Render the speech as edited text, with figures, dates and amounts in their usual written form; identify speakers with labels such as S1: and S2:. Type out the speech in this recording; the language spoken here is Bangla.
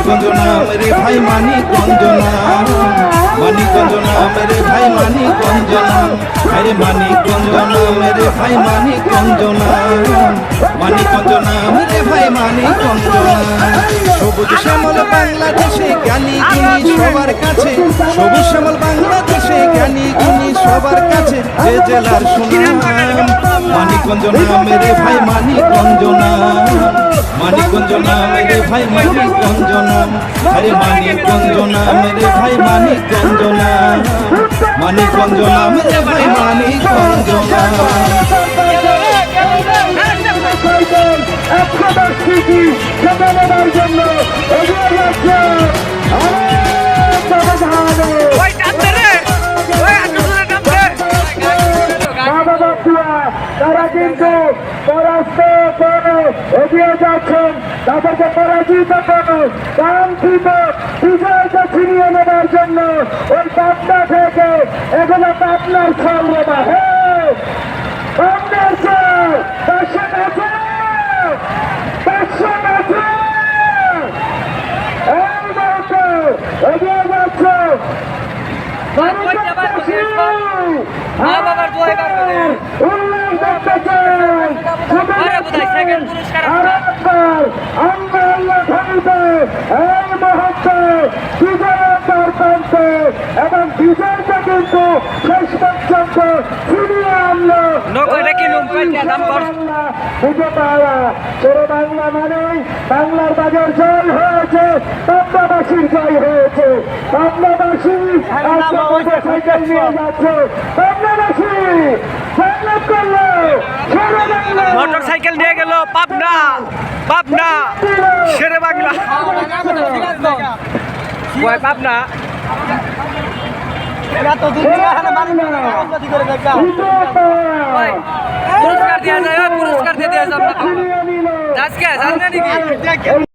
S1: মানিকগঞ্জ নাম রে ভাই মানিকগঞ্জ নাম, মানিকগঞ্জ নাম রে ভাই মানিকগঞ্জ নাম, আরে মানিকগঞ্জ নাম রে ভাই মানিকগঞ্জ নাম, মানিকগঞ্জ নাম রে ভাই মানিকগঞ্জ নাম। সবুজ শ্যামল বাংলাদেশে জ্ঞানী গুণী সবার কাছে, সবুজ শ্যামল বাংলাদেশে জ্ঞানী গুণী সবার কাছে, যে জেলার সুনাম মানিকগঞ্জ নাম রে ভাই মানিকগঞ্জ নাম, মানিকগঞ্জ নাম রে ভাই মানিকগঞ্জ নাম, আরে মানিকগঞ্জ নাম রে ভাই মানিকগঞ্জ নাম, মানিকগঞ্জ নাম রে ভাই মানিকগঞ্জ নাম।
S2: তারা কিন্তু পরাস্ত করে এগিয়ে যাচ্ছেন, তাদেরকে পরাজিত করে কাঙ্ক্ষিত বিজয়টা ছিনিয়ে নেবার জন্য ওই পাবনা থেকে এগুলো পাবনার ছলবা। হ্যাঁ, পাবনার ছল 500 ম্যাচে এই মুহূর্তে এগিয়ে যাচ্ছে এবং বিজয়টা কিন্তু শেষ পর্যন্ত ফিরিয়ে আনলো বুঝে পাওয়া। ছোট বাংলা মানে বাংলার বাজার জয় হয়েছে, পাবনাবাসীর জয় হয়েছে, পাবনাবাসী মোটরসাইকেল নিয়ে যাচ্ছে, পাবনাবাসী জয়লাভ করলো।
S3: মোটরসাইকেল নিয়ে গেল পাবনা, পাবনা শেরে বাংলা পাবনা। পুরস্কার দেওয়া যায়, পুরস্কার দিয়ে দেওয়া যাবে আজকে জানেন নাকি?